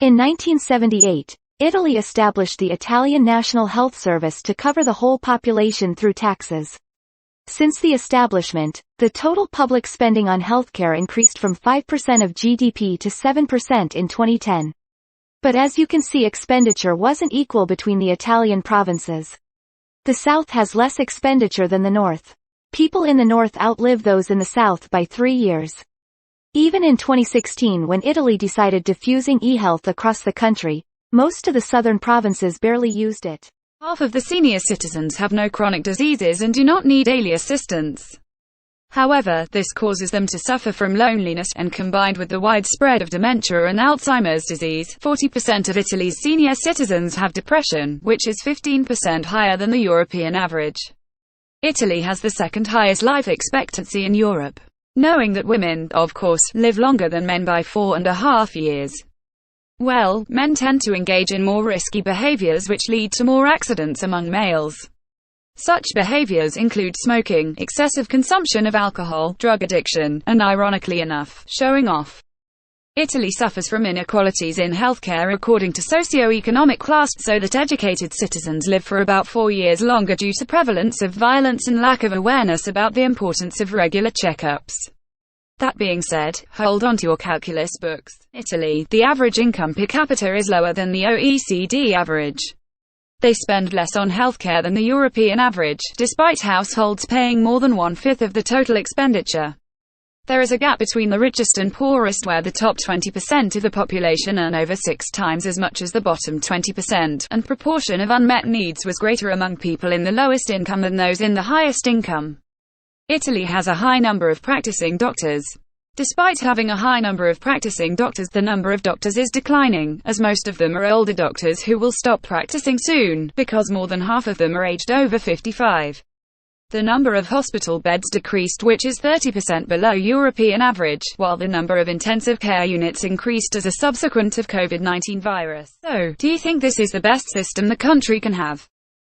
In 1978, Italy established the Italian National Health Service to cover the whole population through taxes. Since the establishment, the total public spending on healthcare increased from 5% of GDP to 7% in 2010. But as you can see, expenditure wasn't equal between the Italian provinces. The south has less expenditure than the north. People in the north outlive those in the south by 3 years. Even in 2016, when Italy decided diffusing e-health across the country, most of the southern provinces barely used it. Half of the senior citizens have no chronic diseases and do not need daily assistance. However, this causes them to suffer from loneliness, and combined with the widespread of dementia and Alzheimer's disease, 40% of Italy's senior citizens have depression, which is 15% higher than the European average. Italy has the second highest life expectancy in Europe. Knowing that women, of course, live longer than men by 4.5 years. Well, men tend to engage in more risky behaviors which lead to more accidents among males. Such behaviors include smoking, excessive consumption of alcohol, drug addiction, and ironically enough, showing off. Italy suffers from inequalities in healthcare according to socio-economic class, so that educated citizens live for about 4 years longer due to prevalence of violence and lack of awareness about the importance of regular checkups. That being said, hold on to your calculus books. Italy, the average income per capita is lower than the OECD average. They spend less on healthcare than the European average, despite households paying more than 1/5 of the total expenditure. There is a gap between the richest and poorest, where the top 20% of the population earn over 6 times as much as the bottom 20%, and proportion of unmet needs was greater among people in the lowest income than those in the highest income. Italy has a high number of practicing doctors. Despite having a high number of practicing doctors, the number of doctors is declining, as most of them are older doctors who will stop practicing soon, because more than half of them are aged over 55. The number of hospital beds decreased, which is 30% below European average, while the number of intensive care units increased as a subsequent of COVID-19 virus. So, do you think this is the best system the country can have?